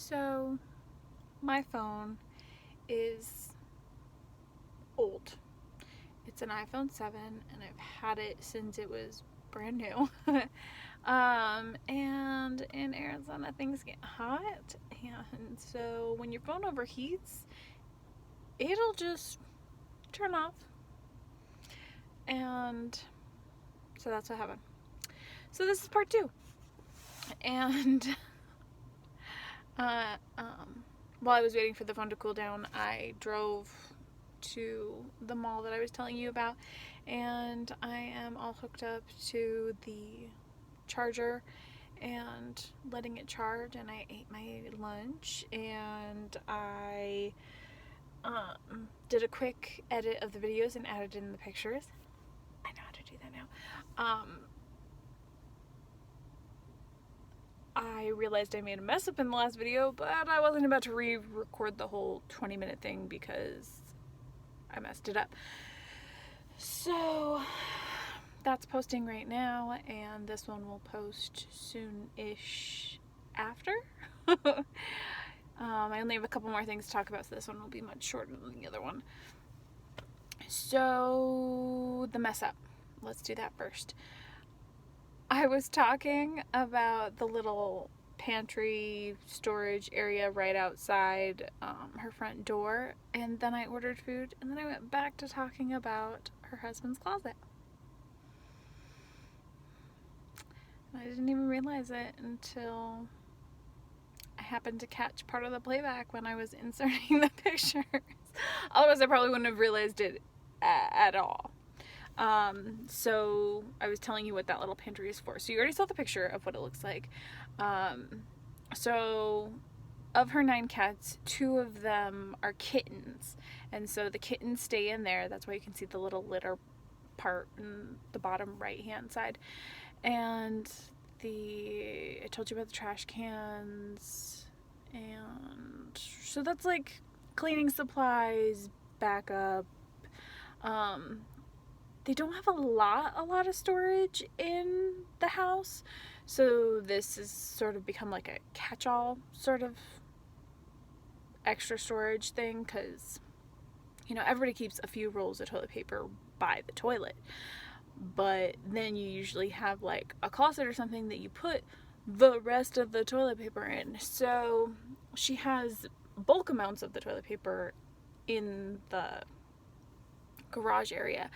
So, my phone is old. It's an iPhone 7 and I've had it since it was brand new. And in Arizona things get hot, and so when your phone overheats, it'll just turn off. And so that's what happened. So this is part 2. And uh, um, while I was waiting for the phone to cool down, I drove to the mall that I was telling you about, and I am all hooked up to the charger and letting it charge, and I ate my lunch, and I did a quick edit of the videos and added in the pictures. I know how to do that now. I realized I made a mess up in the last video, but I wasn't about to re-record the whole 20-minute thing because I messed it up. So that's posting right now, and this one will post soon-ish after. I only have a couple more things to talk about, so this one will be much shorter than the other one. So, the mess up. Let's do that first. I was talking about the little pantry storage area right outside her front door, and then I ordered food, and then I went back to talking about her husband's closet. I didn't even realize it until I happened to catch part of the playback when I was inserting the pictures. Otherwise, I probably wouldn't have realized it at all. So I was telling you what that little pantry is for. So you already saw the picture of what it looks like. So of her 9 cats, 2 of them are kittens. And so the kittens stay in there. That's why you can see the little litter part in the bottom right hand side. And I told you about the trash cans, and so that's like cleaning supplies, backup. They don't have a lot of storage in the house, so this has sort of become like a catch-all sort of extra storage thing, because everybody keeps a few rolls of toilet paper by the toilet. But then you usually have like a closet or something that you put the rest of the toilet paper in. So she has bulk amounts of the toilet paper in the garage area,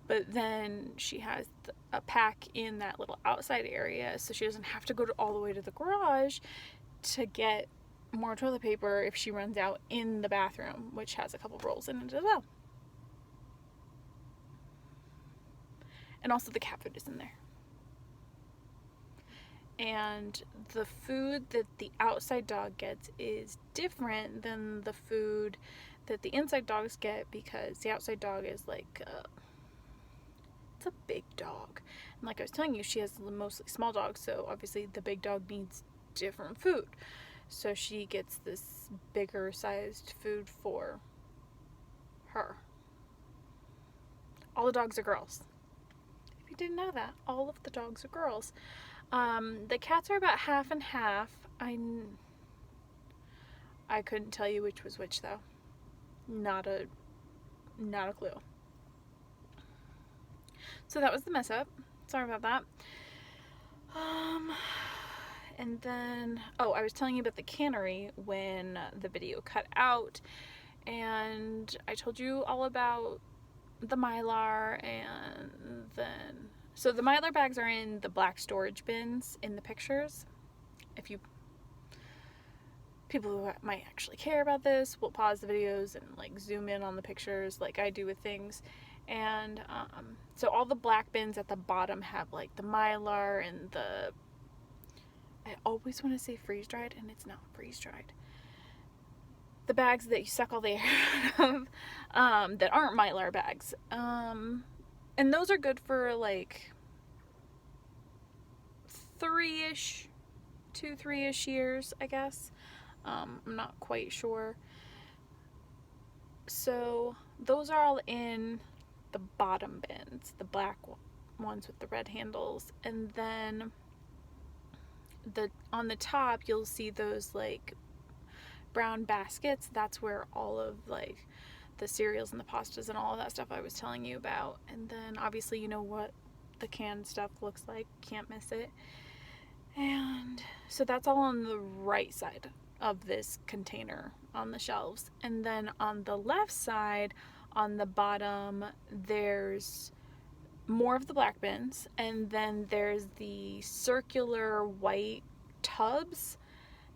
but then she has a pack in that little outside area, so she doesn't have to go all the way to the garage to get more toilet paper if she runs out in the bathroom, which has a couple rolls in it as well. And also the cat food is in there. And the food that the outside dog gets is different than the food that the inside dogs get, because the outside dog is like it's a big dog. And like I was telling you, she has mostly small dogs, so obviously the big dog needs different food. So she gets this bigger sized food for her. All the dogs are girls. If you didn't know that, all of the dogs are girls. The cats are about half and half. I couldn't tell you which was which though. Not a clue. So that was the mess up. Sorry about that. And then, I was telling you about the cannery when the video cut out, and I told you all about the Mylar, and then so the Mylar bags are in the black storage bins in the pictures. If you people who might actually care about this will pause the videos and like zoom in on the pictures like I do with things. And so all the black bins at the bottom have like the Mylar and I always want to say freeze dried, and it's not freeze dried. The bags that you suck all the air out of, that aren't Mylar bags. And those are good for like 3-ish years, I guess. I'm not quite sure. So those are all in the bottom bins, the black ones with the red handles, and then on the top you'll see those like brown baskets, that's where all of like the cereals and the pastas and all of that stuff I was telling you about. And then obviously you know what the canned stuff looks like, can't miss it. And so that's all on the right side of this container on the shelves. And then on the left side, on the bottom, there's more of the black bins, and then there's the circular white tubs,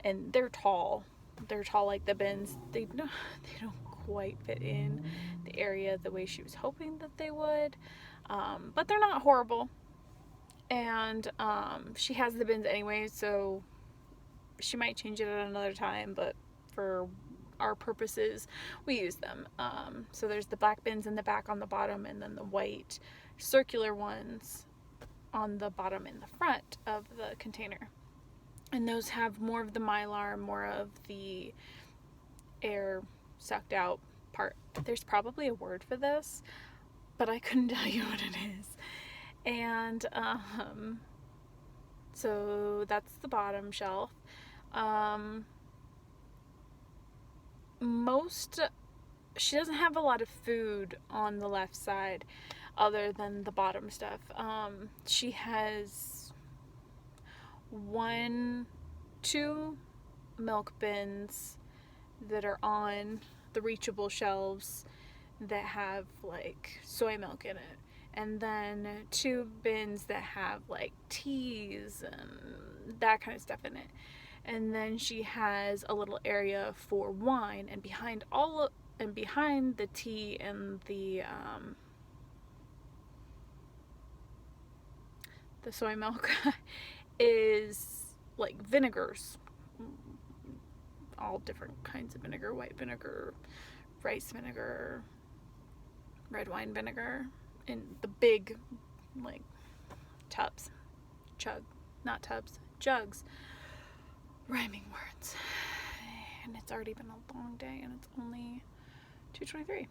and they're tall. They're tall like the bins. They don't quite fit in the area the way she was hoping that they would, but they're not horrible. And she has the bins anyway, so she might change it at another time, but for our purposes, we use them. So there's the black bins in the back on the bottom, and then the white circular ones on the bottom and the front of the container. And those have more of the Mylar, more of the air sucked out part. There's probably a word for this, but I couldn't tell you what it is. And so that's the bottom shelf. She doesn't have a lot of food on the left side other than the bottom stuff. She has two milk bins that are on the reachable shelves that have like soy milk in it, and then 2 bins that have like teas and that kind of stuff in it. And then she has a little area for wine, and behind the tea and the soy milk is like vinegars, all different kinds of vinegar: white vinegar, rice vinegar, red wine vinegar, in the big like tubs. Jugs. Rhyming words. And it's already been a long day, and it's only 2:23.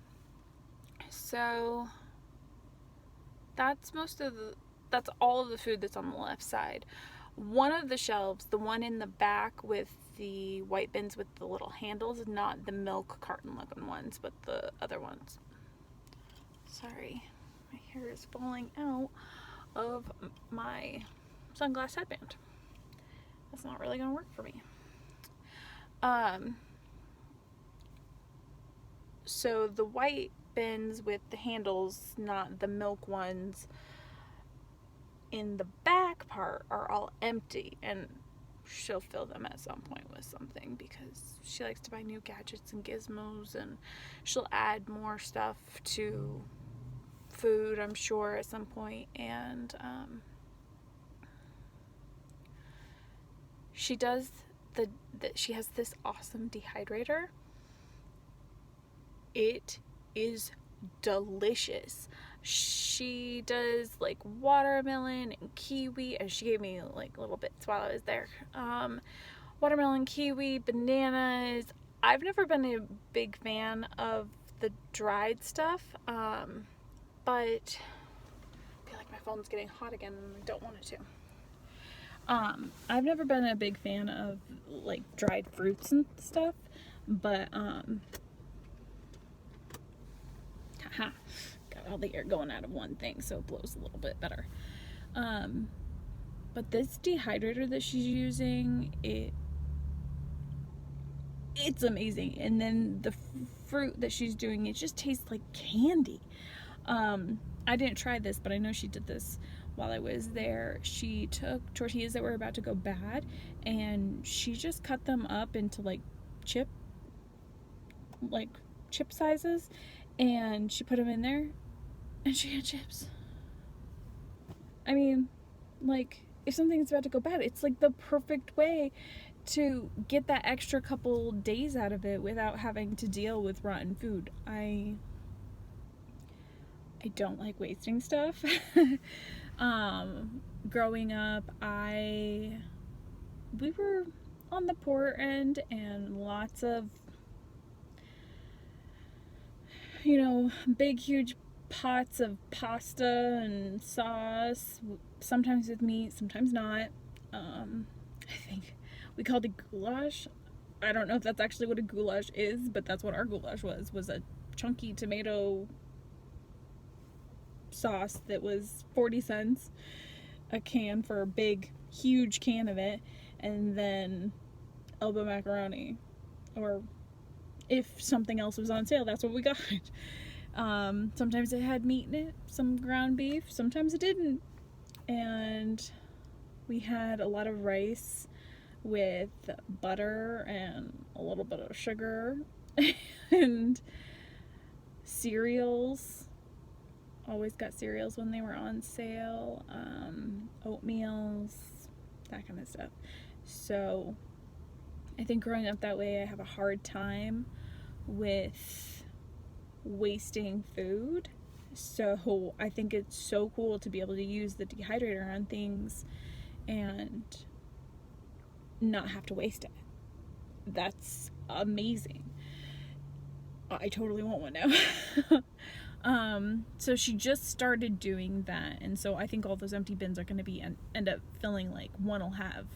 So that's all of the food that's on the left side. One of the shelves, the one in the back with the white bins with the little handles, not the milk carton looking ones, but the other ones. Sorry, my hair is falling out of my sunglass headband. That's not really gonna work for me. So the white bins with the handles, not the milk ones, in the back part are all empty, and she'll fill them at some point with something because she likes to buy new gadgets and gizmos, and she'll add more stuff to food, I'm sure, at some point. And she does she has this awesome dehydrator. It is delicious. She does like watermelon and kiwi, and she gave me like little bits while I was there. Watermelon, kiwi, bananas. I've never been a big fan of the dried stuff, but I feel like my phone's getting hot again and I don't want it to. I've never been a big fan of like dried fruits and stuff, but got all the air going out of one thing, so it blows a little bit better. But this dehydrator that she's using, it's amazing. And then the fruit that she's doing, it just tastes like candy. I didn't try this, but I know she did this while I was there. She took tortillas that were about to go bad, and she just cut them up into like chip sizes, and she put them in there, and she had chips. I mean, like, if something's about to go bad, it's like the perfect way to get that extra couple days out of it without having to deal with rotten food. I don't like wasting stuff. Growing up, we were on the poor end, and lots of, big, huge pots of pasta and sauce, sometimes with meat, sometimes not. I think we called it goulash. I don't know if that's actually what a goulash is, but that's what our goulash was a chunky tomato sauce that was 40 cents a can for a big, huge can of it, and then elbow macaroni. Or if something else was on sale, that's what we got. Sometimes it had meat in it, some ground beef, sometimes it didn't. And we had a lot of rice with butter and a little bit of sugar and cereals. Always got cereals when they were on sale, oatmeals, that kind of stuff. So I think growing up that way, I have a hard time with wasting food. So I think it's so cool to be able to use the dehydrator on things and not have to waste it. That's amazing. I totally want one now. So she just started doing that, and so I think all those empty bins are going to be end up filling, like, one will have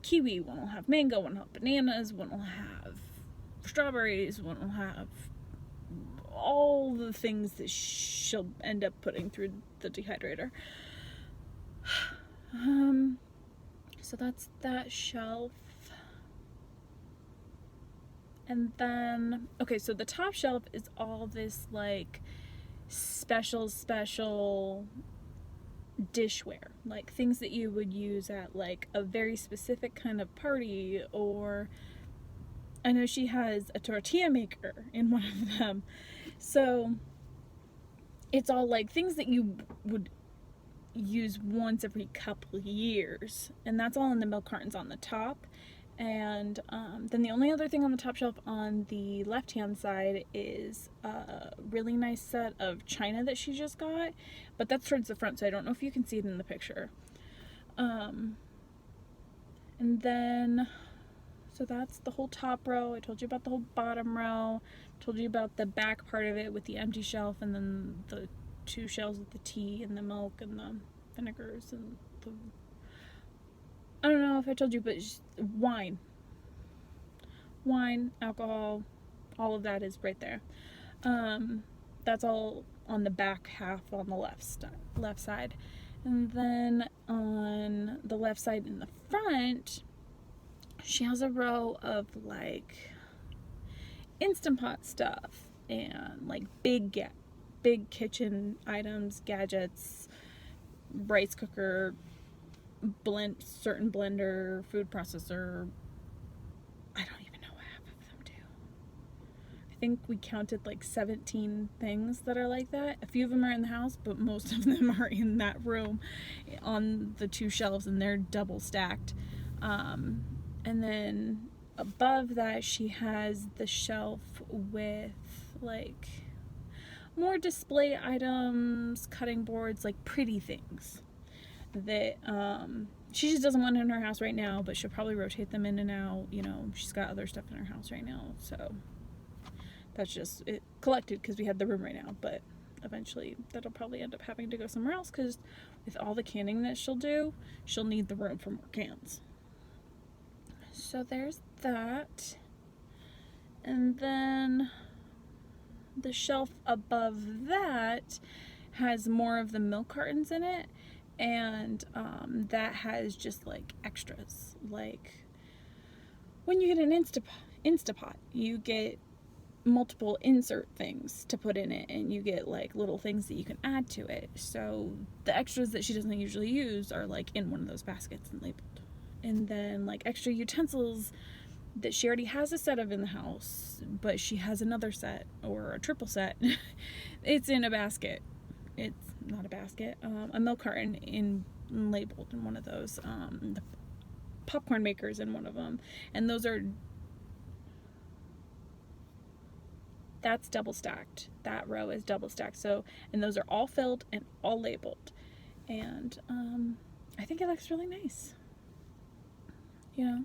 kiwi, one will have mango, one will have bananas, one will have strawberries, one will have all the things that she'll end up putting through the dehydrator. So that's that shelf. And then, okay, so the top shelf is all this, like, special dishware, like things that you would use at, like, a very specific kind of party. Or I know she has a tortilla maker in one of them, so it's all like things that you would use once every couple of years, and that's all in the milk cartons on the top. And then the only other thing on the top shelf on the left hand side is a really nice set of china that she just got, but that's towards the front, so I don't know if you can see it in the picture. And then, so that's the whole top row. I told you about the whole bottom row. I told you about the back part of it with the empty shelf, and then the two shelves with the tea and the milk and the vinegars and the, I don't know if I told you, but wine, alcohol, all of that is right there. That's all on the back half on the left side. And then on the left side in the front, she has a row of, like, Instant Pot stuff and, like, big kitchen items, gadgets, rice cooker, certain blender, food processor. I don't even know what half of them do. I think we counted like 17 things that are like that. A few of them are in the house, but most of them are in that room on the two shelves, and they're double stacked. And then above that, she has the shelf with, like, more display items, cutting boards, like pretty things that she just doesn't want in her house right now, but she'll probably rotate them in and out. You know, she's got other stuff in her house right now, so that's just it collected because we had the room right now, but eventually that'll probably end up having to go somewhere else because with all the canning that she'll do, she'll need the room for more cans. So there's that. And then the shelf above that has more of the milk cartons in it, and that has just, like, extras. Like, when you get an Instapot, you get multiple insert things to put in it, and you get, like, little things that you can add to it. So the extras that she doesn't usually use are, like, in one of those baskets and labeled. And then, like, extra utensils that she already has a set of in the house, but she has another set or a triple set. It's in a basket. It's not a basket, a milk carton labeled in one of those. The popcorn makers in one of them, and that's double stacked. That row is double stacked. So, and those are all filled and all labeled, and I think it looks really nice. You know,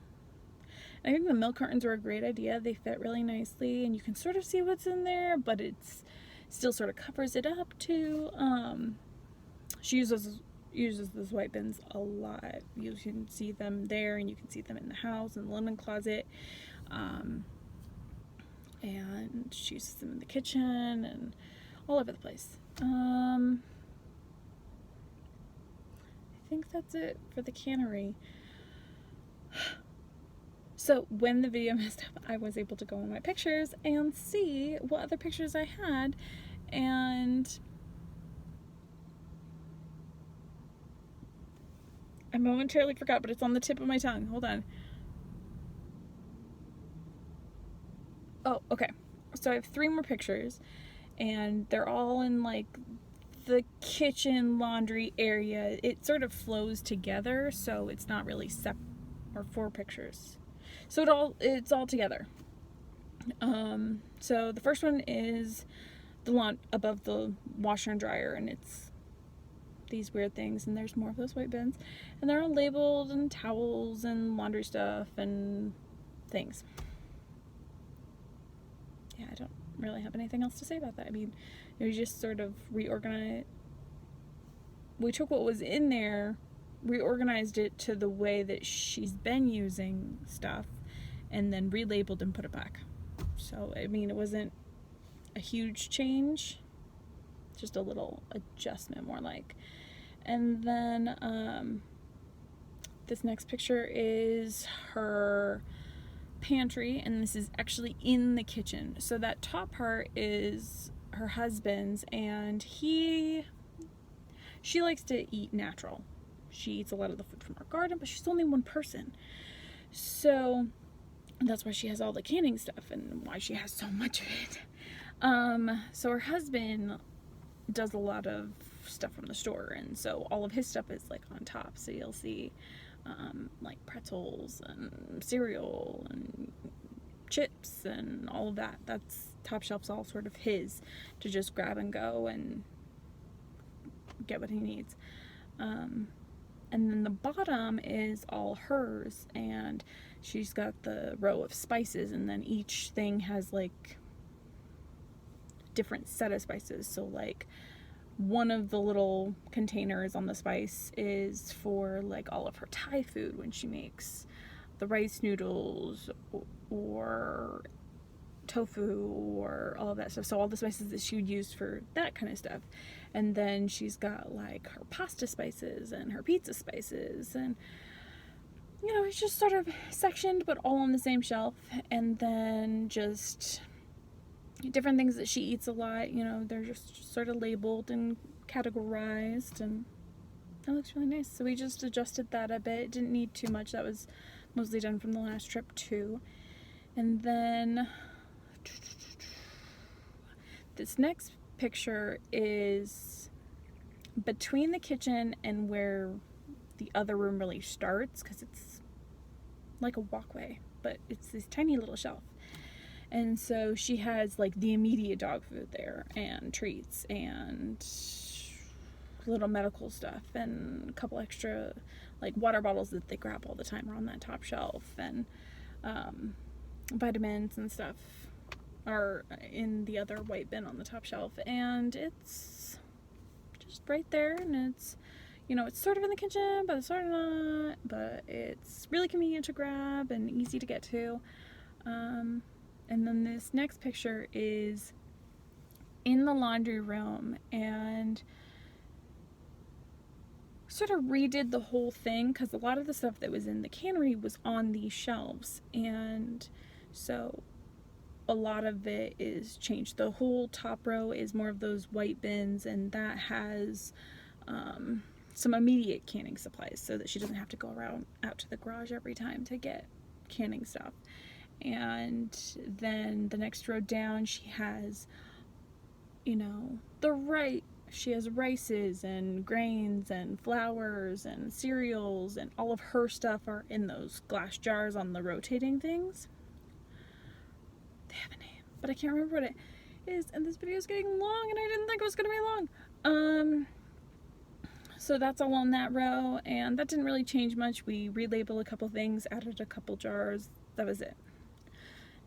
I think the milk cartons are a great idea. They fit really nicely, and you can sort of see what's in there, but it's still sort of covers it up too. She uses uses those white bins a lot. You can see them there, and you can see them in the house, in the linen closet. And she uses them in the kitchen and all over the place. I think that's it for the cannery. So when the video messed up, I was able to go in my pictures and see what other pictures I had, and I momentarily forgot, but it's on the tip of my tongue. Hold on. Oh, okay. So I have 3 more pictures, and they're all in like the kitchen laundry area. It sort of flows together, so it's not really or 4 pictures. So it's all together. So the first one is the lawn above the washer and dryer, and it's these weird things, and there's more of those white bins, and they're all labeled, and towels and laundry stuff and things. Yeah, I don't really have anything else to say about that. I mean, we just sort of reorganized. We took what was in there, reorganized it to the way that she's been using stuff, and then relabeled and put it back. So, I mean, it wasn't a huge change, just a little adjustment, more like. And then this next picture is her pantry, and this is actually in the kitchen. So that top part is her husband's, and she likes to eat natural. She eats a lot of the food from our garden, but she's only one person. So that's why she has all the canning stuff and why she has so much of it. So her husband does a lot of stuff from the store, and so all of his stuff is like on top. So you'll see like pretzels and cereal and chips and all of that. That's top shelf's all sort of his to just grab and go and get what he needs. And then the bottom is all hers, and she's got the row of spices, and then each thing has like different set of spices. So like one of the little containers on the spice is for like all of her Thai food when she makes the rice noodles or tofu or all of that stuff. So all the spices that she would use for that kind of stuff. And then she's got like her pasta spices and her pizza spices, and you know, it's just sort of sectioned but all on the same shelf. And then just different things that she eats a lot, you know, they're just sort of labeled and categorized, and that looks really nice. So we just adjusted that a bit. Didn't need too much. That was mostly done from the last trip too. And then this next picture is between the kitchen and where the other room really starts, because it's like a walkway, but it's this tiny little shelf. And so she has like the immediate dog food there, and treats, and little medical stuff, and a couple extra like water bottles that they grab all the time are on that top shelf, and vitamins and stuff are in the other white bin on the top shelf. And it's just right there, and it's, you know, it's sort of in the kitchen, but it's sort of not, but it's really convenient to grab and easy to get to. And then this next picture is in the laundry room, and sort of redid the whole thing because a lot of the stuff that was in the cannery was on these shelves, and so a lot of it is changed. The whole top row is more of those white bins, and that has some immediate canning supplies so that she doesn't have to go around out to the garage every time to get canning stuff. And then the next row down, she has, you know, she has rices and grains and flours and cereals, and all of her stuff are in those glass jars on the rotating things. They have a name, but I can't remember what it is, and this video is getting long, and I didn't think it was going to be long. So that's all on that row, and that didn't really change much. We relabeled a couple things, added a couple jars, that was it.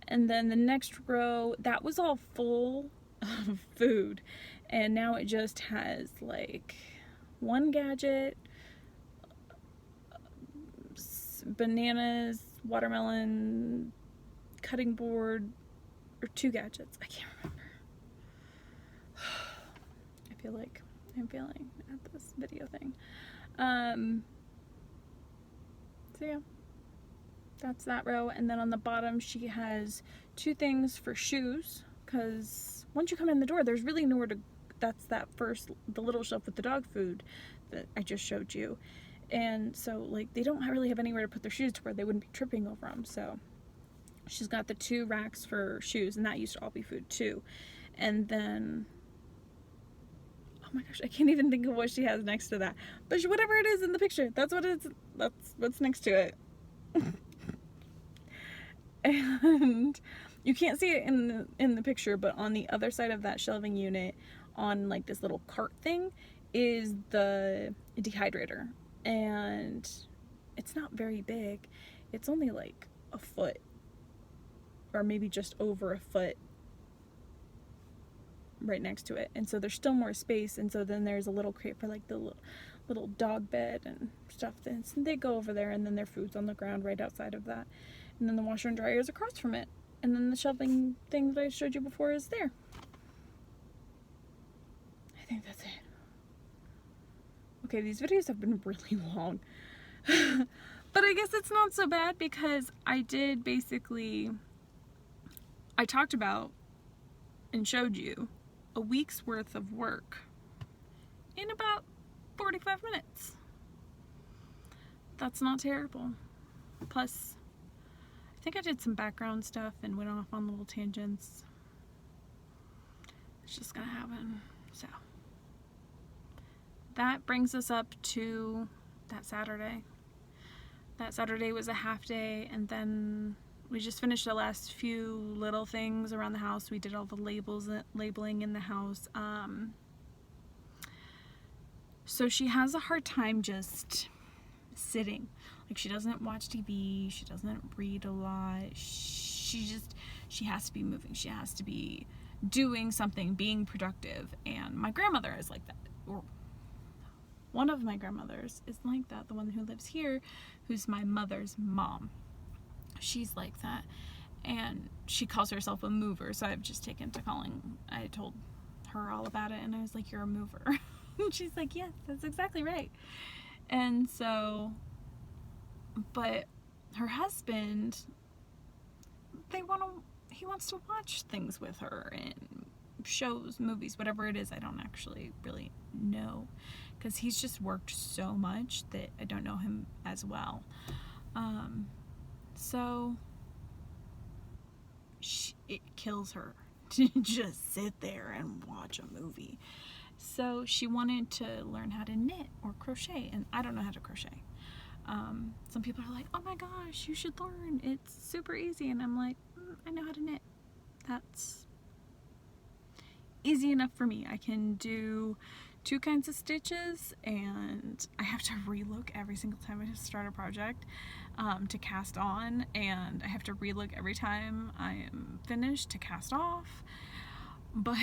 And then the next row, that was all full of food, and now it just has like one gadget, bananas, watermelon, cutting board, or 2 gadgets. I can't remember. I feel like I'm failing at this video thing. So yeah, that's that row. And then on the bottom she has 2 things for shoes, because once you come in the door there's really nowhere to, that's that first, the little shelf with the dog food that I just showed you. And so like they don't really have anywhere to put their shoes to where they wouldn't be tripping over them. So she's got the 2 racks for shoes, and that used to all be food too. And then, oh my gosh, I can't even think of what she has next to that. But whatever it is in the picture, that's what's next to it. And you can't see it in the picture, but on the other side of that shelving unit, on like this little cart thing, is the dehydrator. And it's not very big. It's only like a foot, or maybe just over a foot, right next to it. And so there's still more space. And so then there's a little crate for like the little dog bed and stuff. And they go over there, and then their food's on the ground right outside of that. And then the washer and dryer is across from it. And then the shelving thing that I showed you before is there. I think that's it. Okay, these videos have been really long. But I guess it's not so bad, because I did basically, I talked about and showed you a week's worth of work in about 45 minutes. That's not terrible. Plus, I think I did some background stuff and went off on little tangents. It's just gonna happen. So that brings us up to that Saturday. That Saturday was a half day, and then we just finished the last few little things around the house. We did all the labeling in the house. So she has a hard time just sitting. Like, she doesn't watch TV, she doesn't read a lot. She has to be moving. She has to be doing something, being productive. And my grandmother is like that. Or one of my grandmothers is like that, the one who lives here, who's my mother's mom. She's like that, and she calls herself a mover. So I've just taken to calling, I told her all about it, and I was like, you're a mover. And she's like, yes, that's exactly right. And so, but her husband, he wants to watch things with her, and shows, movies, whatever it is. I don't actually really know, because he's just worked so much that I don't know him as well. So it kills her to just sit there and watch a movie. So she wanted to learn how to knit or crochet, and I don't know how to crochet. Some people are like, oh my gosh, you should learn, it's super easy. And I'm like, I know how to knit. That's easy enough for me. I can do 2 kinds of stitches, and I have to relook every single time I start a project to cast on, and I have to relook every time I am finished to cast off. But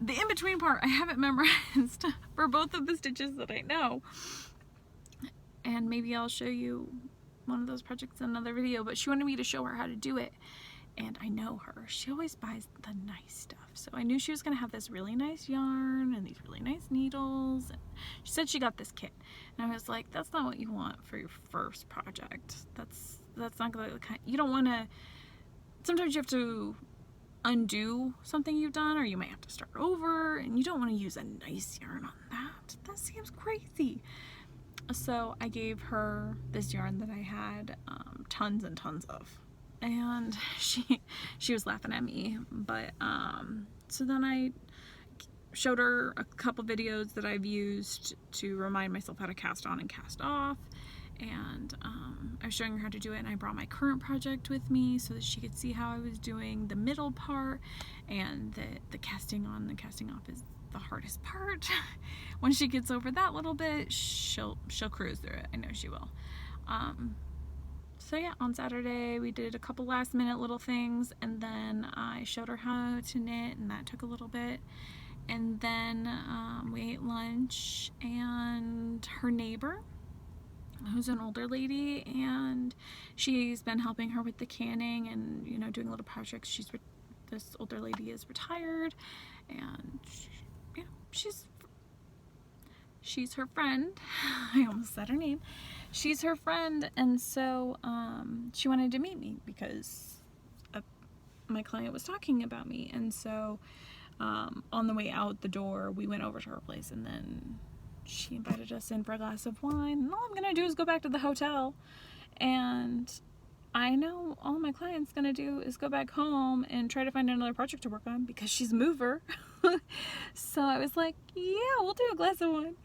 the in-between part I haven't memorized for both of the stitches that I know, and maybe I'll show you one of those projects in another video. But she wanted me to show her how to do it, and I know her, she always buys the nice stuff. So I knew she was gonna have this really nice yarn and these really nice needles, and she said she got this kit, and I was like, that's not what you want for your first project. That's not gonna, you don't want to, sometimes you have to undo something you've done, or you might have to start over, and you don't want to use a nice yarn on that. That seems crazy. So I gave her this yarn that I had tons and tons of, and she was laughing at me. But so then I showed her a couple videos that I've used to remind myself how to cast on and cast off, and I was showing her how to do it, and I brought my current project with me so that she could see how I was doing the middle part, and the casting on and casting off is the hardest part. When she gets over that little bit, she'll cruise through it. I know she will. So yeah, on Saturday we did a couple last minute little things, and then I showed her how to knit, and that took a little bit. And then we ate lunch, and her neighbor, who's an older lady, and she's been helping her with the canning and, you know, doing little projects. This older lady is retired, and you know, she's her friend. I almost said her name. She's her friend, and so she wanted to meet me because my client was talking about me. And so on the way out the door, we went over to her place, and then she invited us in for a glass of wine. And all I'm gonna do is go back to the hotel, and I know all my client's gonna do is go back home and try to find another project to work on because she's a mover. So I was like, yeah, we'll do a glass of wine.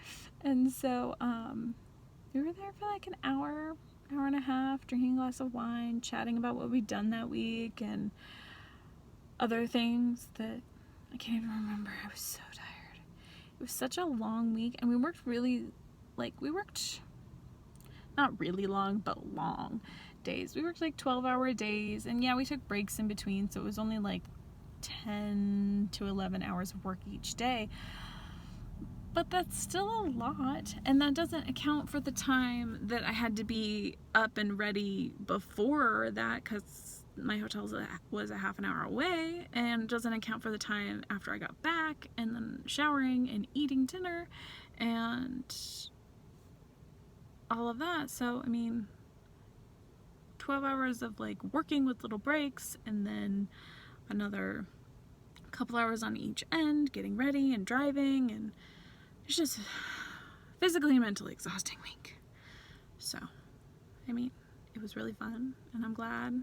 And so we were there for like an hour and a half, drinking a glass of wine, chatting about what we'd done that week and other things that I can't even remember. I was so tired. It was such a long week, and we worked not really long, but long days. We worked like 12-hour days, and yeah, we took breaks in between, so it was only like 10 to 11 hours of work each day. But that's still a lot, and that doesn't account for the time that I had to be up and ready before that, because my hotel was a half an hour away, and doesn't account for the time after I got back, and then showering and eating dinner, and all of that. So, I mean, 12 hours of like working with little breaks, and then another couple hours on each end, getting ready and driving, and it's just physically and mentally exhausting week. So, I mean, it was really fun, and I'm glad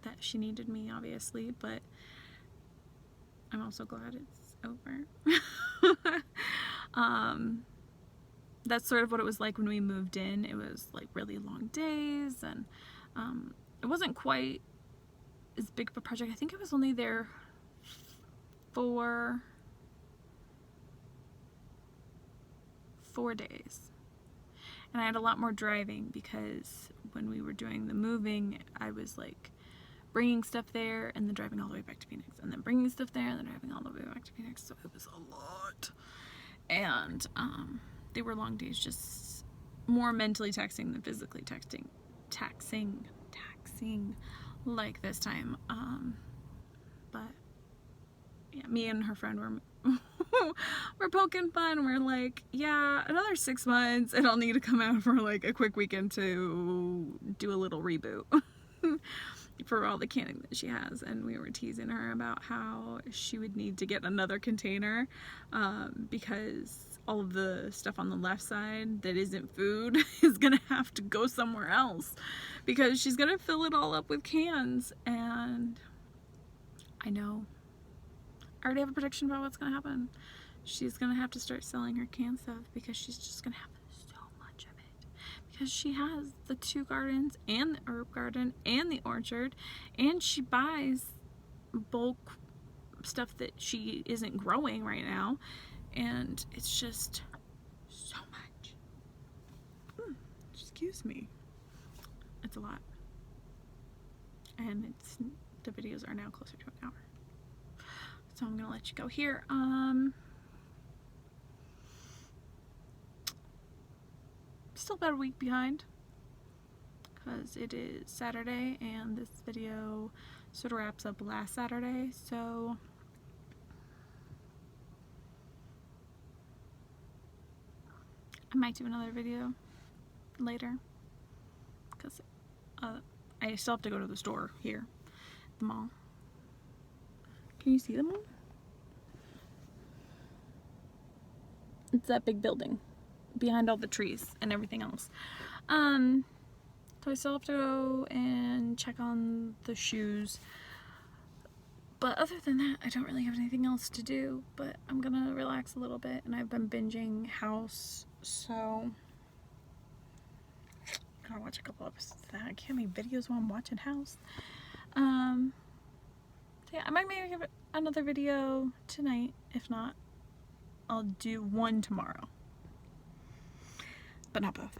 that she needed me, obviously, but I'm also glad it's over. That's sort of what it was like when we moved in. It was like really long days, and it wasn't quite as big of a project. I think I was only there for 4 days, and I had a lot more driving because when we were doing the moving, I was like bringing stuff there and then driving all the way back to Phoenix, and then bringing stuff there and then driving all the way back to Phoenix. So it was a lot, and they were long days, just more mentally taxing than physically taxing like this time. But yeah, me and her friend we're poking fun. We're like, yeah, another 6 months and I'll need to come out for like a quick weekend to do a little reboot for all the canning that she has. And we were teasing her about how she would need to get another container because all of the stuff on the left side that isn't food is gonna have to go somewhere else because she's gonna fill it all up with cans. And I know, I already have a prediction about what's gonna happen. She's gonna have to start selling her canned stuff because she's just gonna have so much of it, because she has the 2 gardens and the herb garden and the orchard, and she buys bulk stuff that she isn't growing right now, and it's just so much. Excuse me. It's a lot. And the videos are now closer to an hour. So I'm gonna let you go here. Still about a week behind because it is Saturday and this video sort of wraps up last Saturday, so I might do another video later because I still have to go to the store here, the mall. Can you see the mall? It's that big building behind all the trees and everything else. So I still have to go and check on the shoes. But other than that, I don't really have anything else to do. But I'm gonna relax a little bit, and I've been binging House, so I'm gonna watch a couple episodes of that. I can't make videos while I'm watching House. So yeah, I might maybe give another video tonight. If not, I'll do one tomorrow. But not both.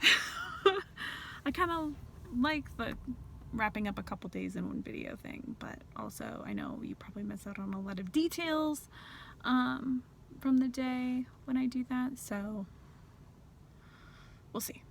I kind of like the wrapping up a couple days in one video thing, but also I know you probably miss out on a lot of details from the day when I do that, so we'll see.